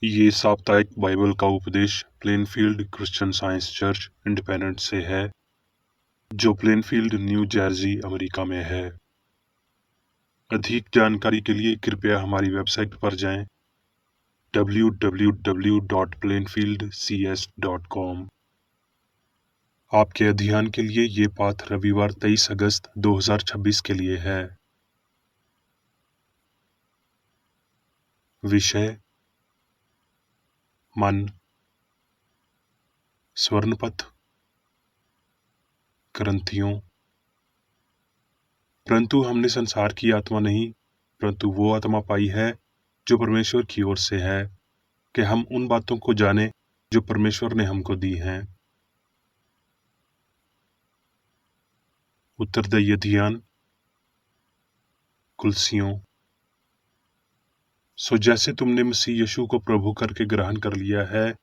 ये साप्ताहिक बाइबल का उपदेश Plainfield Christian science church independent से है, जो प्लेनफील्ड, न्यू जर्सी, अमेरिका में है। अधिक जानकारी के लिए कृपया हमारी वेबसाइट पर जाएं www.plainfieldcs.com। आपके अध्ययन के लिए ये पाठ रविवार 23 अगस्त 2026 के लिए है। विषय मन, स्वर्णपथ, ग्रंथियों। परंतु हमने संसार की आत्मा नहीं, परंतु वो आत्मा पाई है जो परमेश्वर की ओर से है, कि हम उन बातों को जाने जो परमेश्वर ने हमको दी हैं। उत्तरदायी अध्ययन कुलसियों। सो जैसे तुमने मसीह यीशु को प्रभु करके ग्रहण कर लिया है,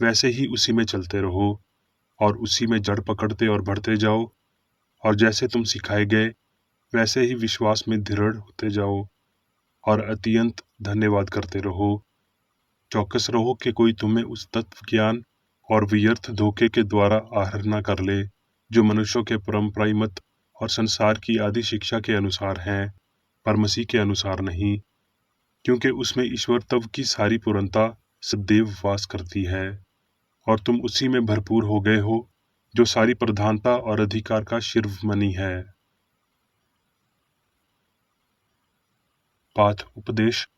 वैसे ही उसी में चलते रहो और उसी में जड़ पकड़ते और बढ़ते जाओ, और जैसे तुम सिखाए गए वैसे ही विश्वास में दृढ़ होते जाओ और अत्यंत धन्यवाद करते रहो। चौकस रहो कि कोई तुम्हें उस तत्व ज्ञान और व्यर्थ धोखे के द्वारा आहर न कर ले, जो मनुष्यों के परंपराई मत और संसार की आदि शिक्षा के अनुसार हैं, पर मसीह के अनुसार नहीं, क्योंकि उसमें ईश्वर तत्व की सारी पूर्णता सदैव वास करती है, और तुम उसी में भरपूर हो गए हो, जो सारी प्रधानता और अधिकार का शिरोमणि है। पाठ उपदेश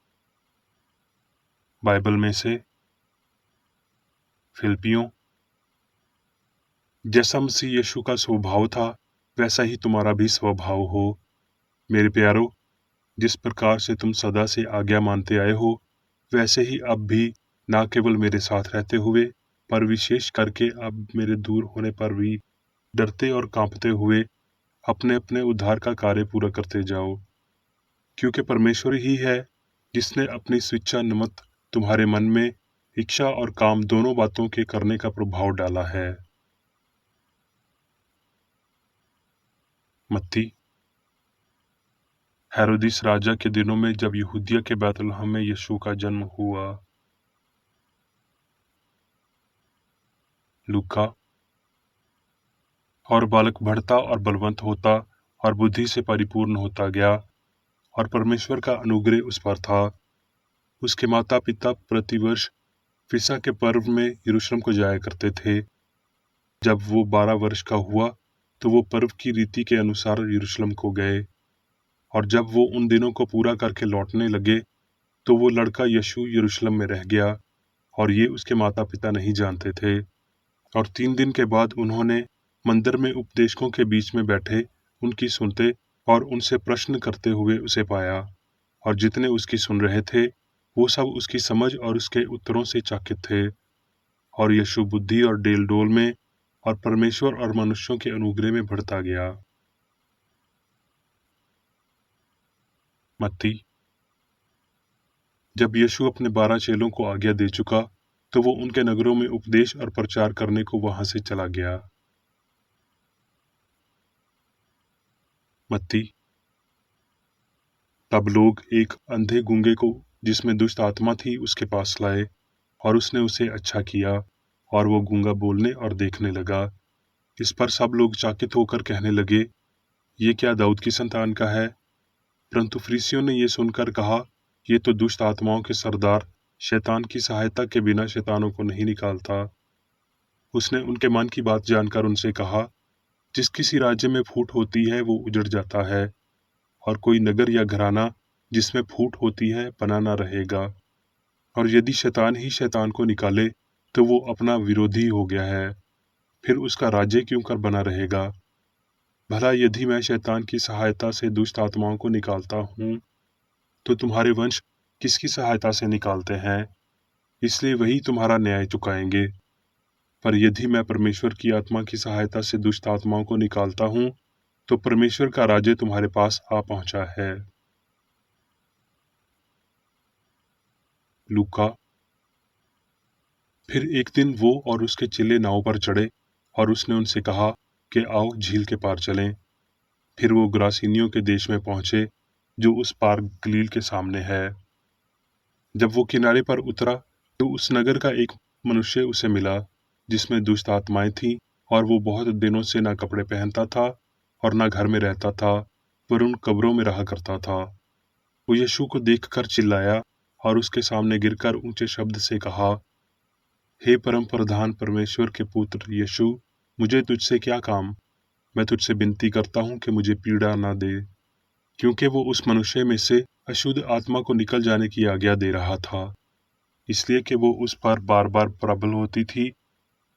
बाइबल में से फिलिपियों। जैसा मसीह यीशु का स्वभाव था, वैसा ही तुम्हारा भी स्वभाव हो। मेरे प्यारो, जिस प्रकार से तुम सदा से आज्ञा मानते आए हो, वैसे ही अब भी ना केवल मेरे साथ रहते हुए, पर विशेष करके अब मेरे दूर होने पर भी डरते और कांपते हुए अपने अपने उद्धार का कार्य पूरा करते जाओ, क्योंकि परमेश्वर ही है जिसने अपनी स्वेच्छा निमित्त तुम्हारे मन में इच्छा और काम दोनों बातों के करने का प्रभाव डाला है। मत्ती। हेरोदिस राजा के दिनों में, जब यहूदिया के बैतलहम में यीशु का जन्म हुआ। लूका। और बालक बढ़ता और बलवंत होता और बुद्धि से परिपूर्ण होता गया, और परमेश्वर का अनुग्रह उस पर था। उसके माता पिता प्रतिवर्ष फिसा के पर्व में यरूशलेम को जाया करते थे। जब वो 12 वर्ष का हुआ, तो वो पर्व की रीति के अनुसार यरूशलेम को गए, और जब वो उन दिनों को पूरा करके लौटने लगे, तो वो लड़का यीशु यरूशलेम में रह गया, और ये उसके माता पिता नहीं जानते थे। और 3 दिन के बाद उन्होंने मंदिर में उपदेशकों के बीच में बैठे उनकी सुनते और उनसे प्रश्न करते हुए उसे पाया, और जितने उसकी सुन रहे थे वो सब उसकी समझ और उसके उत्तरों से चकित थे। और यीशु बुद्धि और डेल डोल में और परमेश्वर और मनुष्यों के अनुग्रह में बढ़ता गया। मत्ती। जब यीशु अपने 12 चेलों को आज्ञा दे चुका, तो वो उनके नगरों में उपदेश और प्रचार करने को वहां से चला गया। मत्ती। तब लोग एक अंधे गूंगे को, जिसमें दुष्ट आत्मा थी, उसके पास लाए, और उसने उसे अच्छा किया, और वो गूंगा बोलने और देखने लगा। इस पर सब लोग चकित होकर कहने लगे, ये क्या दाऊद की संतान का है? परंतु फरीसियों ने ये सुनकर कहा, ये तो दुष्ट आत्माओं के सरदार शैतान की सहायता के बिना शैतानों को नहीं निकालता। उसने उनके मन की बात जानकर उनसे कहा, जिस किसी राज्य में फूट होती है वो उजड़ जाता है, और कोई नगर या घराना जिसमें फूट होती है बना न रहेगा। और यदि शैतान ही शैतान को निकाले, तो वो अपना विरोधी हो गया है, फिर उसका राज्य क्यों कर बना रहेगा? भला यदि मैं शैतान की सहायता से दुष्ट आत्माओं को निकालता हूँ, तो तुम्हारे वंश किसकी सहायता से निकालते हैं? इसलिए वही तुम्हारा न्याय चुकाएंगे। पर यदि मैं परमेश्वर की आत्मा की सहायता से दुष्ट आत्माओं को निकालता हूँ, तो परमेश्वर का राज्य तुम्हारे पास आ पहुंचा है। लूका। फिर एक दिन वो और उसके चेले नाव पर चढ़े, और उसने उनसे कहा कि आओ झील के पार चलें। फिर वो ग्रासीनियों के देश में पहुंचे, जो उस पार गलील के सामने है। जब वो किनारे पर उतरा, तो उस नगर का एक मनुष्य उसे मिला जिसमें दुष्ट आत्माएं थीं, और वो बहुत दिनों से ना कपड़े पहनता था और ना घर में रहता था, पर उन कब्रों में रहा करता था। वो यीशु को देखकर चिल्लाया और उसके सामने गिरकर ऊंचे शब्द से कहा, हे परम प्रधान परमेश्वर के पुत्र यीशु, मुझे तुझसे क्या काम? मैं तुझसे विनती करता हूँ कि मुझे पीड़ा ना दे। क्योंकि वो उस मनुष्य में से अशुद्ध आत्मा को निकल जाने की आज्ञा दे रहा था, इसलिए कि वो उस पर बार बार प्रबल होती थी,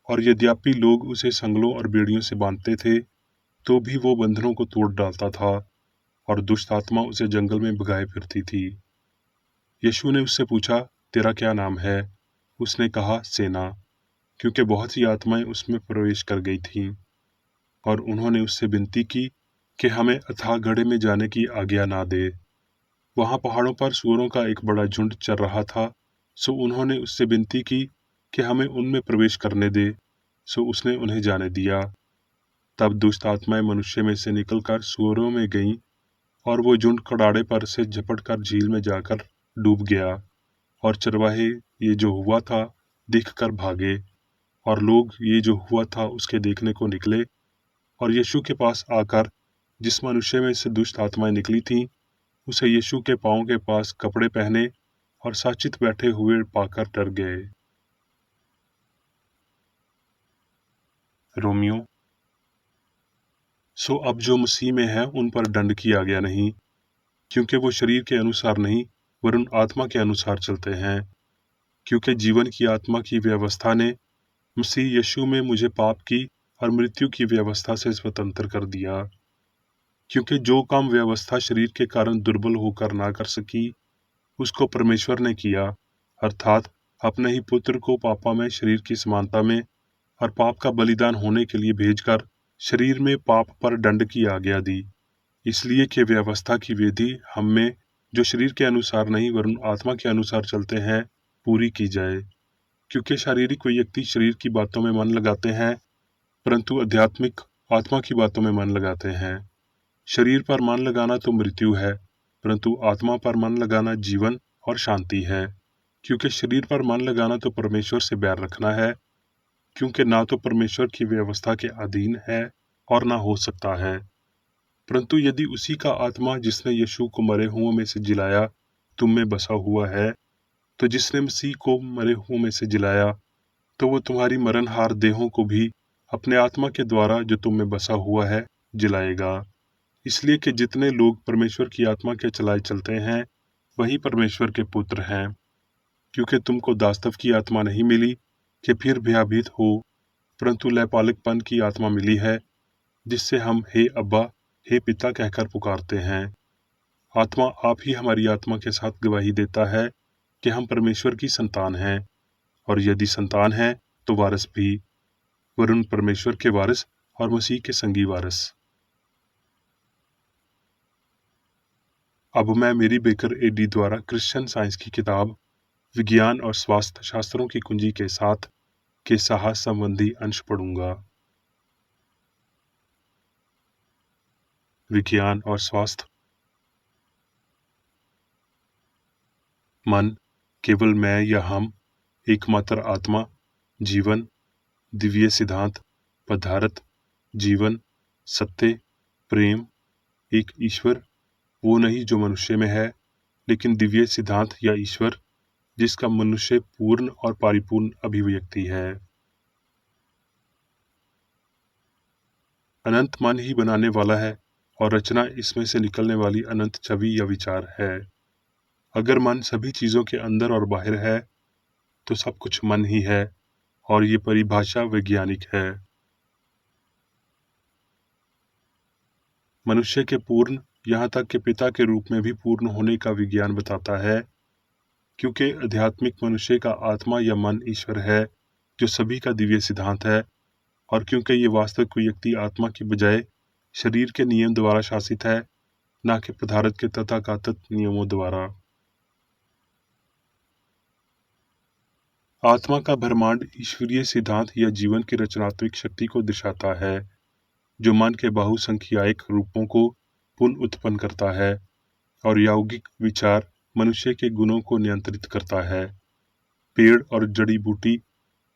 और यद्यपि लोग उसे संगलों और बेड़ियों से बांधते थे, तो भी वो बंधनों को तोड़ डालता था, और दुष्ट आत्मा उसे जंगल में भगाए फिरती थी। यीशु ने उससे पूछा, तेरा क्या नाम है? उसने कहा, सेना, क्योंकि बहुत सी आत्माएं उसमें प्रवेश कर गई थीं। और उन्होंने उससे विनती की कि हमें अथाह गड्ढे में जाने की आज्ञा ना दे। वहां पहाड़ों पर सूअरों का एक बड़ा झुंड चर रहा था, सो उन्होंने उससे विनती की कि हमें उनमें प्रवेश करने दे। सो उसने उन्हें जाने दिया। तब दुष्ट आत्माएं मनुष्य में से निकलकर सूअरों में गईं, और वो झुंड कड़ाड़े पर से झपटकर झील में जाकर डूब गया। और चरवाहे ये जो हुआ था देखकर भागे, और लोग ये जो हुआ था उसके देखने को निकले, और यीशु के पास आकर जिस मनुष्य में से दुष्ट आत्माएं निकली थीं, उसे यीशु के पांव के पास कपड़े पहने और साचित बैठे हुए पाकर डर गए। रोमियो। सो अब जो मसीह में है उन पर दंड की आज्ञा नहीं, क्योंकि वो शरीर के अनुसार नहीं वरन आत्मा के अनुसार चलते हैं। क्योंकि जीवन की आत्मा की व्यवस्था ने मसीह यीशु में मुझे पाप की और मृत्यु की व्यवस्था से स्वतंत्र कर दिया। क्योंकि जो काम व्यवस्था शरीर के कारण दुर्बल होकर ना कर सकी, उसको परमेश्वर ने किया, अर्थात अपने ही पुत्र को पापा में शरीर की समानता में और पाप का बलिदान होने के लिए भेजकर शरीर में पाप पर दंड की आज्ञा दी, इसलिए कि व्यवस्था की विधि हम में जो शरीर के अनुसार नहीं वरन आत्मा के अनुसार चलते हैं पूरी की जाए। क्योंकि शारीरिक व्यक्ति शरीर की बातों में मन लगाते हैं, परंतु आध्यात्मिक आत्मा की बातों में मन लगाते हैं। शरीर पर मन लगाना तो मृत्यु है, परंतु आत्मा पर मन लगाना जीवन और शांति है। क्योंकि शरीर पर मन लगाना तो परमेश्वर से बैर रखना है, क्योंकि ना तो परमेश्वर की व्यवस्था के अधीन है और ना हो सकता है। परंतु यदि उसी का आत्मा जिसने यीशु को मरे हुओं में से जिलाया तुम में बसा हुआ है, तो जिसने मसीह को मरे हुओं में से जिलाया, तो वो तुम्हारी मरणहार देहों को भी अपने आत्मा के द्वारा जो तुम में बसा हुआ है जिलाएगा। इसलिए कि जितने लोग परमेश्वर की आत्मा के चलाए चलते हैं वही परमेश्वर के पुत्र हैं। क्योंकि तुमको दासत्व की आत्मा नहीं मिली कि फिर भयभीत हो, परंतु लयपालकपन की आत्मा मिली है, जिससे हम हे अब्बा, हे पिता कहकर पुकारते हैं। आत्मा आप ही हमारी आत्मा के साथ गवाही देता है कि हम परमेश्वर की संतान हैं, और यदि संतान हैं तो वारिस भी, वरुण परमेश्वर के वारिस और मसीह के संगी वारिस। अब मैं मेरी बेकर एडी द्वारा क्रिश्चियन साइंस की किताब विज्ञान और स्वास्थ्य शास्त्रों की कुंजी के साथ के साहस संबंधी अंश पढ़ूंगा। विज्ञान और स्वास्थ्य। मन, केवल मैं या हम, एकमात्र आत्मा, जीवन, दिव्य सिद्धांत, पदार्थ, जीवन, सत्य, प्रेम, एक ईश्वर, वो नहीं जो मनुष्य में है, लेकिन दिव्य सिद्धांत या ईश्वर जिसका मनुष्य पूर्ण और परिपूर्ण अभिव्यक्ति है। अनंत मन ही बनाने वाला है, और रचना इसमें से निकलने वाली अनंत छवि या विचार है। अगर मन सभी चीजों के अंदर और बाहर है, तो सब कुछ मन ही है, और ये परिभाषा वैज्ञानिक है। मनुष्य के पूर्ण, यहाँ तक कि पिता के रूप में भी पूर्ण होने का विज्ञान बताता है, क्योंकि आध्यात्मिक मनुष्य का आत्मा या मन ईश्वर है जो सभी का दिव्य सिद्धांत है, और क्योंकि ये वास्तविक व्यक्ति आत्मा की बजाय शरीर के नियम द्वारा शासित है, न कि पदार्थ के तथाकथित नियमों द्वारा। आत्मा का ब्रह्मांड ईश्वरीय सिद्धांत या जीवन की रचनात्मक शक्ति को दर्शाता है, जो मन के बहुसंख्याक रूपों को पुनः उत्पन्न करता है, और यौगिक विचार मनुष्य के गुणों को नियंत्रित करता है। पेड़ और जड़ी बूटी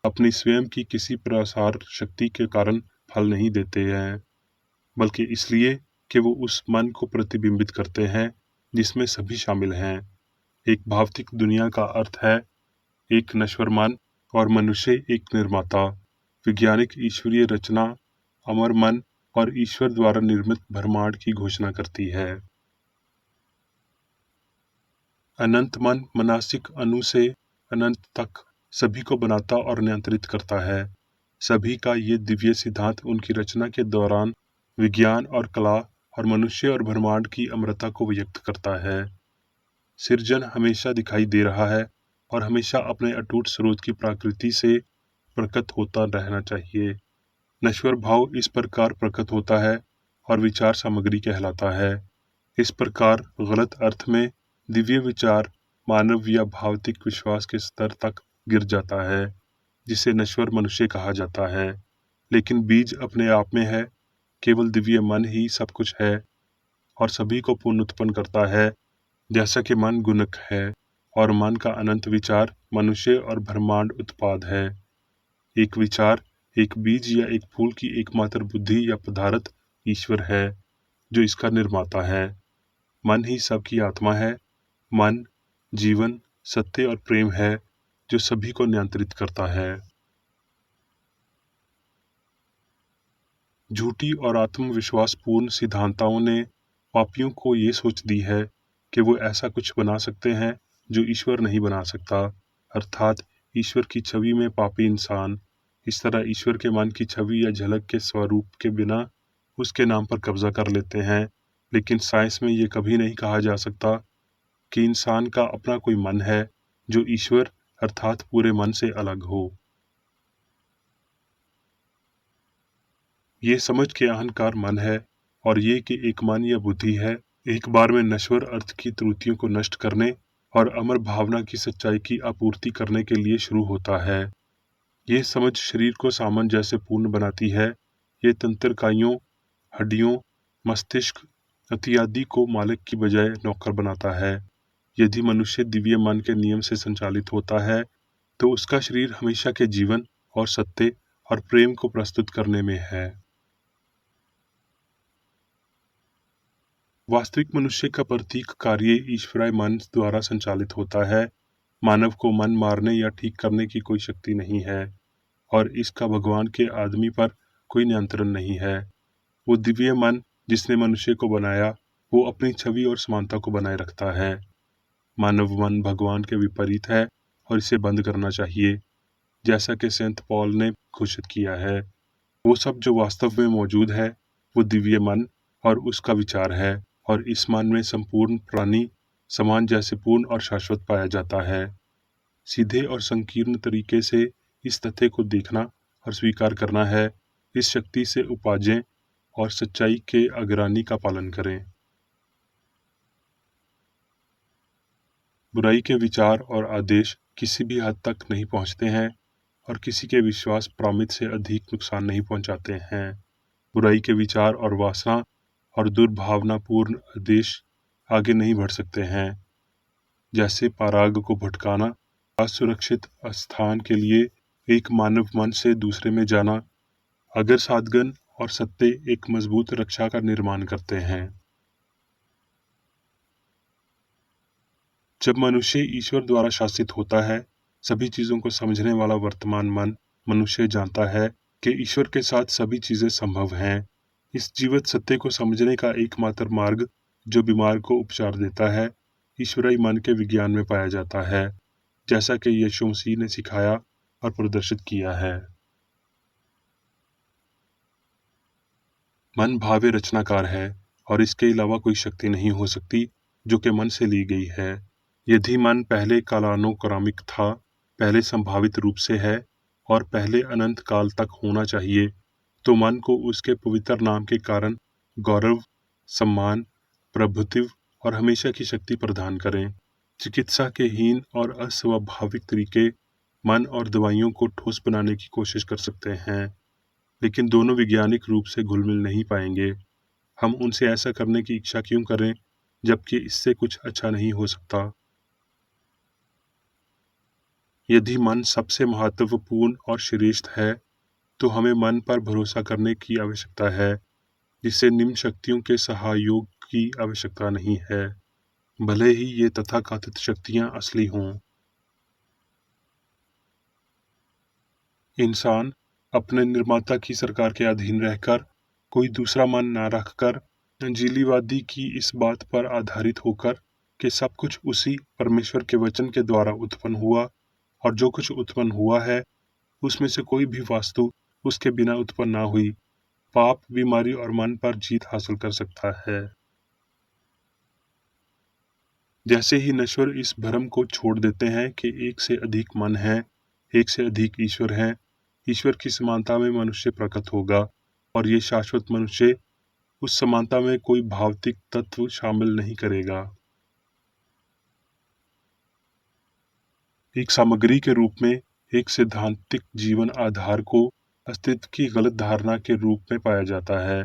अपनी स्वयं की किसी प्रसार शक्ति के कारण फल नहीं देते हैं, बल्कि इसलिए कि वो उस मन को प्रतिबिंबित करते हैं जिसमें सभी शामिल हैं। एक भौतिक दुनिया का अर्थ है एक नश्वर मन और मनुष्य एक निर्माता। वैज्ञानिक ईश्वरीय रचना अमर मन और ईश्वर द्वारा निर्मित ब्रह्मांड की घोषणा करती है। अनंत मन मनासिक अणु से अनंत तक सभी को बनाता और नियंत्रित करता है। सभी का ये दिव्य सिद्धांत उनकी रचना के दौरान विज्ञान और कला और मनुष्य और ब्रह्मांड की अमरता को व्यक्त करता है। सृजन हमेशा दिखाई दे रहा है और हमेशा अपने अटूट स्रोत की प्रकृति से प्रकट होता रहना चाहिए। नश्वर भाव इस प्रकार प्रकट होता है और विचार सामग्री कहलाता है। इस प्रकार गलत अर्थ में दिव्य विचार मानव या भौतिक विश्वास के स्तर तक गिर जाता है, जिसे नश्वर मनुष्य कहा जाता है। लेकिन बीज अपने आप में है, केवल दिव्य मन ही सब कुछ है और सभी को पुनरुत्पन्न करता है, जैसा कि मन गुणक है और मन का अनंत विचार मनुष्य और ब्रह्मांड उत्पाद है। एक विचार, एक बीज या एक फूल की एकमात्र बुद्धि या पदार्थ ईश्वर है, जो इसका निर्माता है। मन ही सबकी आत्मा है। मन, जीवन, सत्य और प्रेम है, जो सभी को नियंत्रित करता है। झूठी और आत्मविश्वासपूर्ण सिद्धांतों ने पापियों को ये सोच दी है कि वो ऐसा कुछ बना सकते हैं जो ईश्वर नहीं बना सकता, अर्थात ईश्वर की छवि में पापी इंसान इस तरह ईश्वर के मन की छवि या झलक के स्वरूप के बिना उसके नाम पर कब्जा कर लेते हैं। लेकिन साइंस में ये कभी नहीं कहा जा सकता कि इंसान का अपना कोई मन है जो ईश्वर अर्थात पूरे मन से अलग हो। ये समझ के अहंकार मन है और ये कि एक मन या बुद्धि है, एक बार में नश्वर अर्थ की त्रुटियों को नष्ट करने और अमर भावना की सच्चाई की आपूर्ति करने के लिए शुरू होता है। ये समझ शरीर को सामान जैसे पूर्ण बनाती है। ये तंत्रिकाओं, हड्डियों, मस्तिष्क इत्यादि को मालिक की बजाय नौकर बनाता है। यदि मनुष्य दिव्य मन के नियम से संचालित होता है तो उसका शरीर हमेशा के जीवन और सत्य और प्रेम को प्रस्तुत करने में है। वास्तविक मनुष्य का प्रतीक कार्य ईश्वरीय मन द्वारा संचालित होता है। मानव को मन मारने या ठीक करने की कोई शक्ति नहीं है और इसका भगवान के आदमी पर कोई नियंत्रण नहीं है। वो दिव्य मन जिसने मनुष्य को बनाया, वो अपनी छवि और समानता को बनाए रखता है। मानव मन भगवान के विपरीत है और इसे बंद करना चाहिए, जैसा कि संत पॉल ने घोषित किया है। वो सब जो वास्तव में मौजूद है वो दिव्य मन और उसका विचार है, और इस मन में संपूर्ण प्राणी समान जैसे पूर्ण और शाश्वत पाया जाता है। सीधे और संकीर्ण तरीके से इस तथ्य को देखना और स्वीकार करना है, इस शक्ति से उपजें और सच्चाई के अग्रानी का पालन करें। बुराई के विचार और आदेश किसी भी हद तक नहीं पहुंचते हैं और किसी के विश्वास प्रमित से अधिक नुकसान नहीं पहुंचाते हैं। बुराई के विचार और वासना और दुर्भावनापूर्ण आदेश आगे नहीं बढ़ सकते हैं। जैसे पराग को भटकाना, असुरक्षित स्थान के लिए एक मानव मन से दूसरे में जाना, अगर साधगन और सत्य एक मजबूत रक्षा का निर्माण करते हैं। जब मनुष्य ईश्वर द्वारा शासित होता है, सभी चीजों को समझने वाला वर्तमान मन मनुष्य जानता है कि ईश्वर के साथ सभी चीजें संभव हैं। इस जीवित सत्य को समझने का एकमात्र मार्ग जो बीमार को उपचार देता है, ईश्वरीय मन के विज्ञान में पाया जाता है, जैसा कि यीशु मसीह ने सिखाया और प्रदर्शित किया है। मन भाव्य रचनाकार है और इसके अलावा कोई शक्ति नहीं हो सकती जो कि मन से ली गई है। यदि मन पहले कालानुक्रमिक था, पहले संभावित रूप से है और पहले अनंत काल तक होना चाहिए, तो मन को उसके पवित्र नाम के कारण गौरव, सम्मान, प्रभुत्व और हमेशा की शक्ति प्रदान करें। चिकित्सा के हीन और अस्वाभाविक तरीके मन और दवाइयों को ठोस बनाने की कोशिश कर सकते हैं, लेकिन दोनों वैज्ञानिक रूप से घुल-मिल नहीं पाएंगे। हम उनसे ऐसा करने की इच्छा क्यों करें, जबकि इससे कुछ अच्छा नहीं हो सकता। यदि मन सबसे महत्वपूर्ण और श्रेष्ठ है, तो हमें मन पर भरोसा करने की आवश्यकता है, जिससे निम्न शक्तियों के सहयोग की आवश्यकता नहीं है, भले ही ये तथाकथित शक्तियां असली हों। इंसान अपने निर्माता की सरकार के अधीन रहकर, कोई दूसरा मन न रखकर, अंजीलीवादी की इस बात पर आधारित होकर कि सब कुछ उसी परमेश्वर के वचन के द्वारा उत्पन्न हुआ और जो कुछ उत्पन्न हुआ है उसमें से कोई भी वस्तु उसके बिना उत्पन्न ना हुई, पाप, बीमारी और मन पर जीत हासिल कर सकता है। जैसे ही नश्वर इस भ्रम को छोड़ देते हैं कि एक से अधिक मन है, एक से अधिक ईश्वर है, ईश्वर की समानता में मनुष्य प्रकट होगा और ये शाश्वत मनुष्य उस समानता में कोई भौतिक तत्व शामिल नहीं करेगा। एक सामग्री के रूप में एक सैद्धांतिक जीवन आधार को अस्तित्व की गलत धारणा के रूप में पाया जाता है।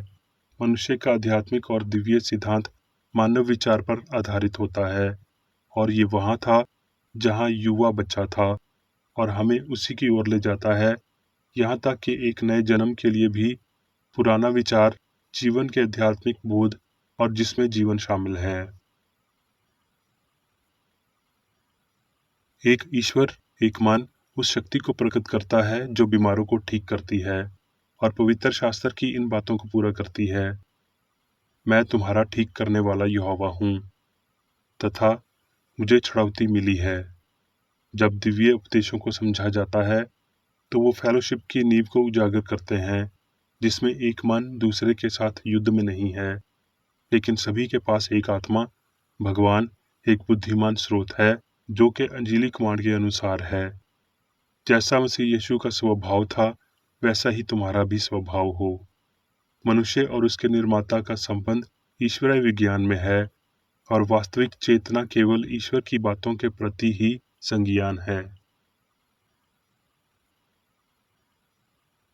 मनुष्य का आध्यात्मिक और दिव्य सिद्धांत मानव विचार पर आधारित होता है और ये वहाँ था जहाँ युवा बच्चा था और हमें उसी की ओर ले जाता है, यहाँ तक कि एक नए जन्म के लिए भी पुराना विचार, जीवन के आध्यात्मिक बोध और जिसमें जीवन शामिल है। एक ईश्वर, एक मन उस शक्ति को प्रकट करता है जो बीमारों को ठीक करती है और पवित्र शास्त्र की इन बातों को पूरा करती है। मैं तुम्हारा ठीक करने वाला यहोवा हूँ तथा मुझे छुड़ौती मिली है। जब दिव्य उपदेशों को समझा जाता है तो वो फेलोशिप की नींव को उजागर करते हैं, जिसमें एक मन दूसरे के साथ युद्ध में नहीं है, लेकिन सभी के पास एक आत्मा, भगवान, एक बुद्धिमान स्रोत है जो कि अंजीली कमांड के अनुसार है। जैसा मसीह यीशु का स्वभाव था वैसा ही तुम्हारा भी स्वभाव हो। मनुष्य और उसके निर्माता का संबंध ईश्वरीय विज्ञान में है और वास्तविक चेतना केवल ईश्वर की बातों के प्रति ही संज्ञान है।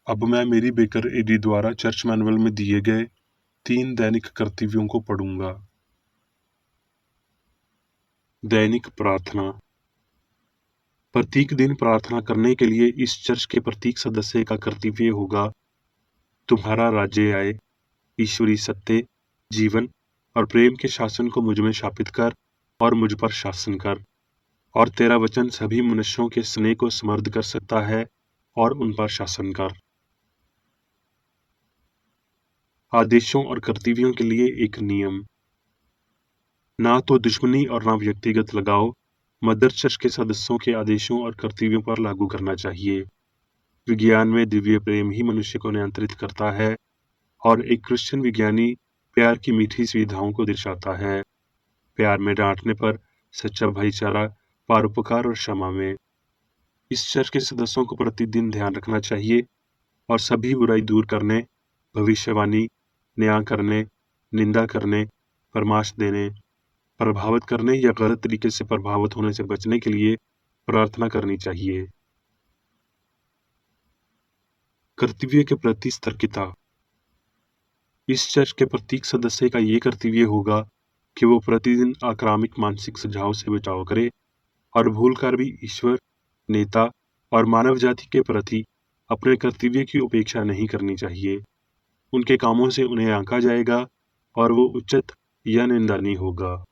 अब मैं मेरी बेकर एडी द्वारा चर्च मैनुअल में दिए गए 3 दैनिक कर्तव्यों को पढ़ूंगा। दैनिक प्रार्थना। प्रत्येक दिन प्रार्थना करने के लिए इस चर्च के प्रत्येक सदस्य का कर्तव्य होगा, तुम्हारा राज्य आए, ईश्वरीय सत्य, जीवन और प्रेम के शासन को मुझ में स्थापित कर और मुझ पर शासन कर, और तेरा वचन सभी मनुष्यों के स्नेह को समृद्ध कर सकता है और उन पर शासन कर। आदेशों और कर्तव्यों के लिए एक नियम। ना तो दुश्मनी और ना व्यक्तिगत लगाव मदर चर्च के सदस्यों के आदेशों और कर्तव्यों पर लागू करना चाहिए। विज्ञान में दिव्य प्रेम ही मनुष्य को नियंत्रित करता है और एक क्रिश्चियन विज्ञानी प्यार की मीठी सुविधाओं को दर्शाता है। प्यार में डांटने पर, सच्चा भाईचारा, परोपकार और क्षमा में। इस चर्च के सदस्यों को प्रतिदिन ध्यान रखना चाहिए और सभी बुराई दूर करने, भविष्यवाणी, न्याय करने, निंदा करने, परामर्श देने, प्रभावित करने या गलत तरीके से प्रभावित होने से बचने के लिए प्रार्थना करनी चाहिए। कर्तव्य के प्रति सतर्कता। इस चर्च के प्रत्येक सदस्य का ये कर्तव्य होगा कि वो प्रतिदिन आक्रामक मानसिक सुझाव से बचाव करे और भूलकर भी ईश्वर, नेता और मानव जाति के प्रति अपने कर्तव्य की उपेक्षा नहीं करनी चाहिए। उनके कामों से उन्हें आंका जाएगा और वो उचित या निंदनीय होगा।